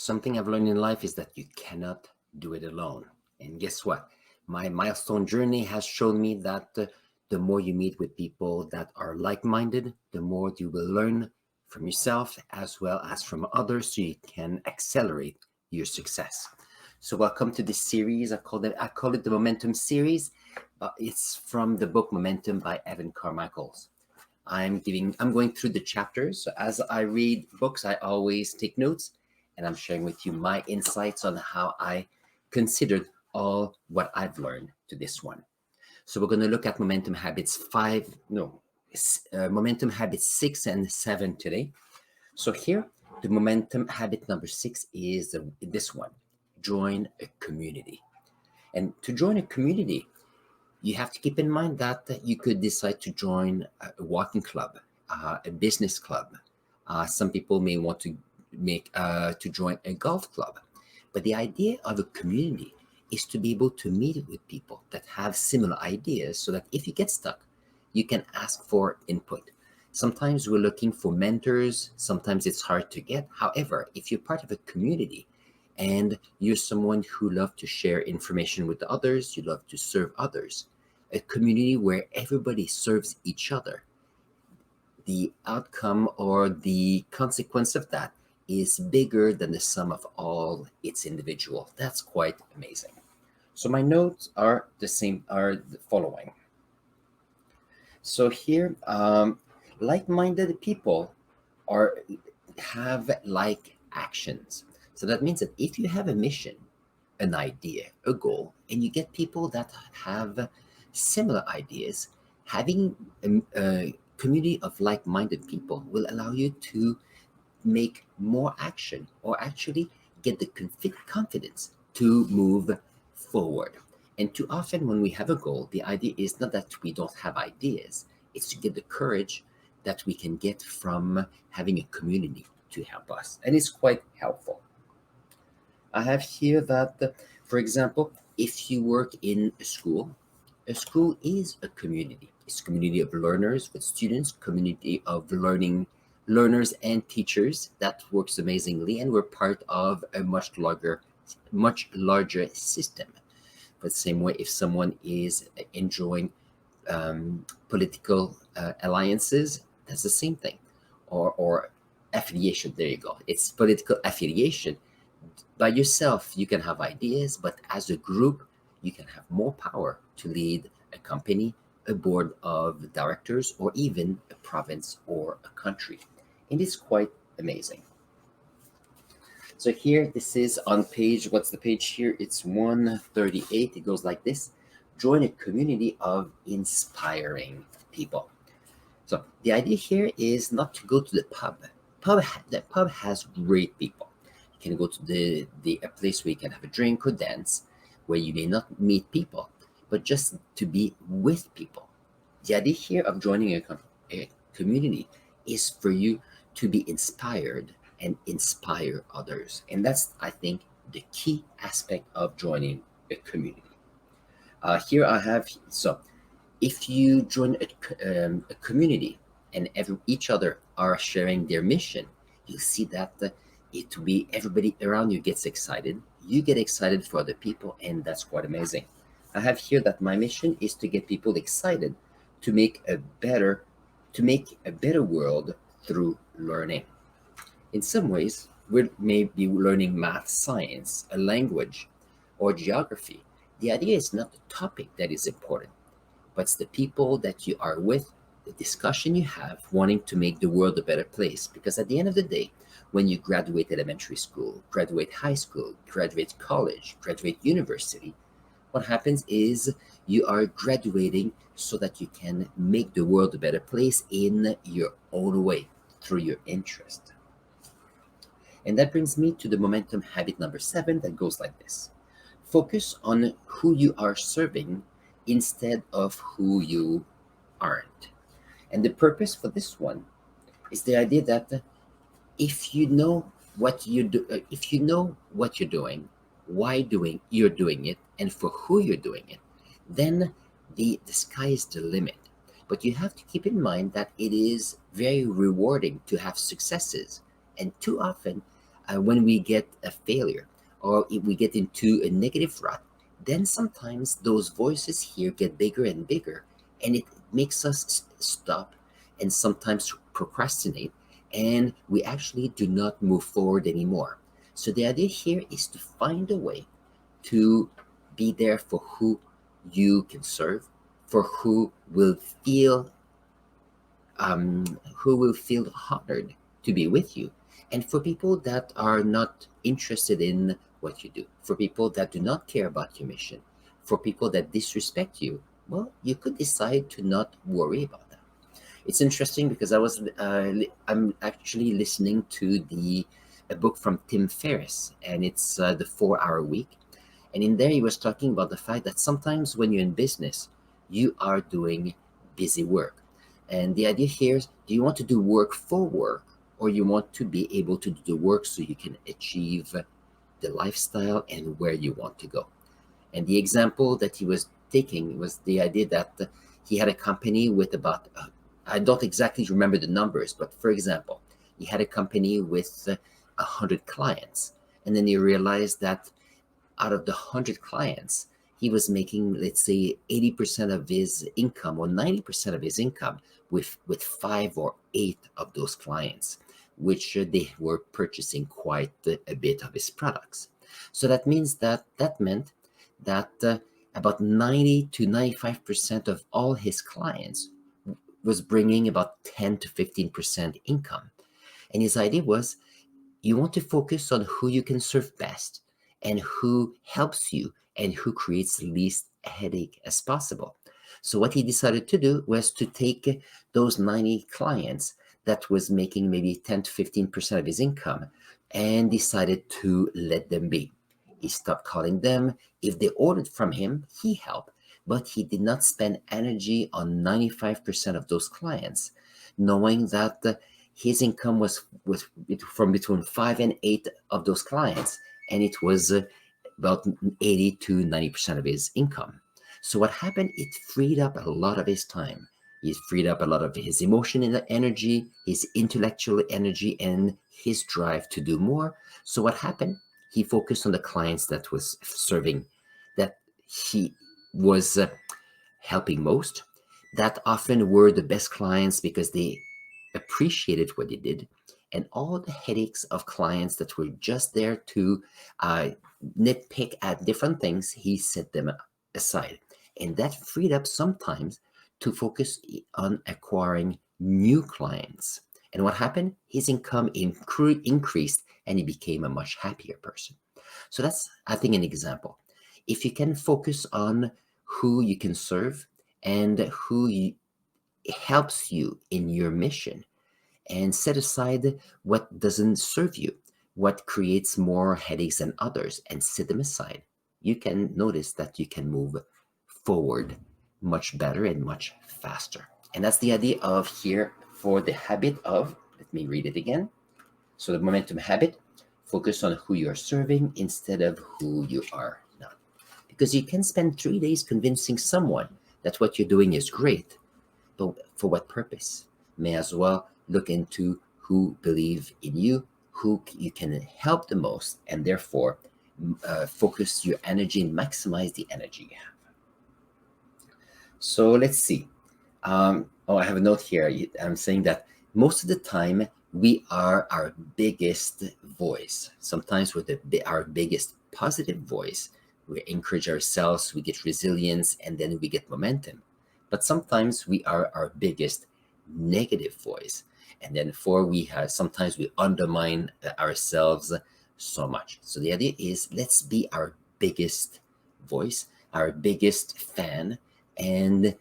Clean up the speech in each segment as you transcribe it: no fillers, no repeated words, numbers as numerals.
Something I've learned in life is that you cannot do it alone. And guess what? My milestone journey has shown me that the more you meet with people that are like minded, the more you will learn from yourself as well as from others so you can accelerate your success. So, welcome to this series. I call it the Momentum series. It's from the book Momentum by Evan Carmichael. I'm going through the chapters. So as I read books, I always take notes, and I'm sharing with you my insights on how I considered all what I've learned to this one. So we're going to look at momentum habits momentum habits 6 and 7 today. So here, the momentum habit number 6 is this one: join a community. And to join a community, you have to keep in mind that you could decide to join a walking club, a business club. Some people may want to join a golf club. But the idea of a community is to be able to meet with people that have similar ideas so that if you get stuck, you can ask for input. Sometimes we're looking for mentors, sometimes it's hard to get. However, if you're part of a community and you're someone who loves to share information with others, you love to serve others, a community where everybody serves each other, the outcome or the consequence of that is bigger than the sum of all its individual. That's quite amazing. So my notes are the following. So here, like-minded people are have like actions. So that means that if you have a mission, an idea, a goal, and you get people that have similar ideas, having a community of like-minded people will allow you to make more action or actually get the confidence to move forward. And too often, when we have a goal, the idea is not that we don't have ideas, it's to get the courage that we can get from having a community to help us. And it's quite helpful. I have here that, for example, if you work in a school is a community. It's a community of learners with students, community of learners and teachers that works amazingly, and we're part of a much larger system. But same way, if someone is enjoying political alliances, that's the same thing, or affiliation. There you go. It's political affiliation. By yourself, you can have ideas, but as a group, you can have more power to lead a company, a board of directors, or even a province or a country. And it's quite amazing. So here, this is on page, what's the page here? It's 138. It goes like this: join a community of inspiring people. So the idea here is not to go to the pub. The pub has great people. You can go to a place where you can have a drink or dance, where you may not meet people, but just to be with people. The idea here of joining a community is for you to be inspired and inspire others. And that's, I think, the key aspect of joining a community. Here I have, so if you join a community and each other are sharing their mission, you see that it will be everybody around you gets excited. You get excited for other people, and that's quite amazing. I have here that my mission is to get people excited to make a better world through learning. In some ways, we may be learning math, science, a language, or geography. The idea is not the topic that is important, but it's the people that you are with, the discussion you have, wanting to make the world a better place. Because at the end of the day, when you graduate elementary school, graduate high school, graduate college, graduate university, what happens is you are graduating so that you can make the world a better place in your own way through your interest. And that brings me to the momentum habit number 7 that goes like this: focus on who you are serving instead of who you aren't. And the purpose for this one is the idea that if you know if you know what you're doing, you're doing it, and for who you're doing it, then the sky is the limit. But you have to keep in mind that it is very rewarding to have successes, and too often when we get a failure or if we get into a negative rut, then sometimes those voices here get bigger and bigger, and it makes us stop and sometimes procrastinate, and we actually do not move forward anymore. So the idea here is to find a way to be there for who you can serve, for who will feel honored to be with you, and for people that are not interested in what you do, for people that do not care about your mission, for people that disrespect you, well, you could decide to not worry about that. It's interesting because I'm actually listening to the a book from Tim Ferriss, and it's the 4 Hour Week, and in there he was talking about the fact that sometimes when you're in business, you are doing busy work. And the idea here is, do you want to do work for work, or you want to be able to do the work so you can achieve the lifestyle and where you want to go? And the example that he was taking was the idea that he had a company with about, I don't exactly remember the numbers, but for example, he had a company with 100 clients. And then he realized that out of the 100 clients, he was making, let's say, 80% of his income or 90% of his income with 5 or 8 of those clients, which they were purchasing quite a bit of his products. So that meant that about 90 to 95% of all his clients was bringing about 10 to 15% income. And his idea was, you want to focus on who you can serve best and who helps you and who creates the least headache as possible. So what he decided to do was to take those 90 clients that was making maybe 10 to 15% of his income and decided to let them be. He stopped calling them. If they ordered from him, he helped, but he did not spend energy on 95% of those clients, knowing that his income was from between 5 and 8 of those clients, and it was about 80 to 90% of his income. So what happened? It freed up a lot of his time. It freed up a lot of his emotional energy, his intellectual energy, and his drive to do more. So what happened? He focused on the clients that was serving, that he was helping most. That often were the best clients because they appreciated what he did, and all the headaches of clients that were just there to nitpick at different things, he set them aside. And that freed up sometimes to focus on acquiring new clients. And what happened? His income increased and he became a much happier person. So that's, I think, an example. If you can focus on who you can serve and helps you in your mission, and set aside what doesn't serve you, what creates more headaches than others, and set them aside, you can notice that you can move forward much better and much faster. And that's the idea of here for the habit of, let me read it again. So the momentum habit, focus on who you're serving instead of who you are not. Because you can spend 3 days convincing someone that what you're doing is great, but for what purpose? May as well look into who believe in you, who you can help the most, and therefore focus your energy and maximize the energy you have. So let's see. I have a note here. I'm saying that most of the time we are our biggest voice. Sometimes we're our biggest positive voice. We encourage ourselves, we get resilience, and then we get momentum. But sometimes we are our biggest negative voice, and then sometimes we undermine ourselves so much. So the idea is, let's be our biggest voice, our biggest fan, and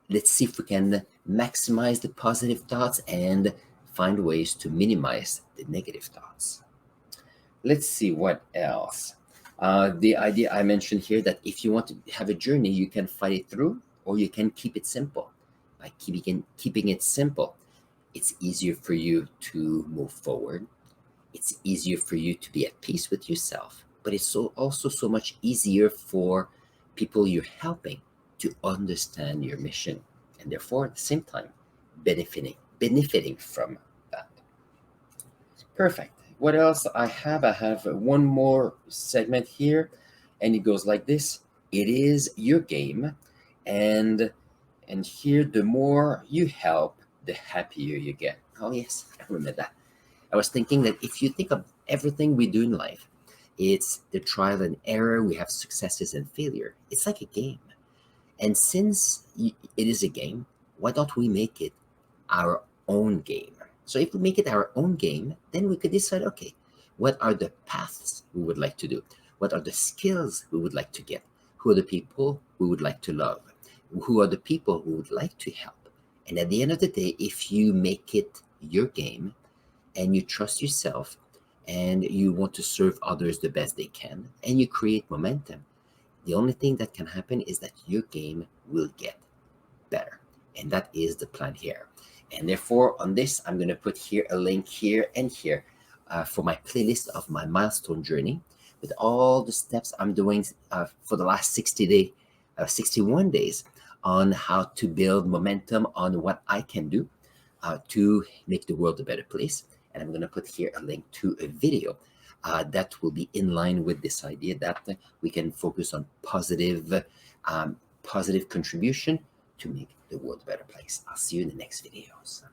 let's see if we can maximize the positive thoughts and find ways to minimize the negative thoughts. Let's see what else. The idea I mentioned here, that if you want to have a journey, you can fight it through, or you can keep it simple. By keeping it simple, it's easier for you to move forward. It's easier for you to be at peace with yourself, but it's also so much easier for people you're helping to understand your mission, and therefore at the same time benefiting from that. Perfect. what else I have? I have one more segment here, and it goes like this. It is your game, and here, the more you help, the happier you get. Oh yes, I remember that. I was thinking that if you think of everything we do in life, it's the trial and error. We have successes and failure. It's like a game. And since it is a game, why don't we make it our own game? So if we make it our own game, then we could decide, okay, what are the paths we would like to do? What are the skills we would like to get? Who are the people we would like to love? Who are the people we would like to help? And at the end of the day, if you make it your game and you trust yourself and you want to serve others the best they can and you create momentum, the only thing that can happen is that your game will get better. And that is the plan here. And therefore, on this, I'm going to put here a link here and here for my playlist of my milestone journey with all the steps I'm doing for the last 61 days on how to build momentum on what I can do to make the world a better place. And I'm going to put here a link to a video that will be in line with this idea that we can focus on positive contribution to make the world a better place. I'll see you in the next videos.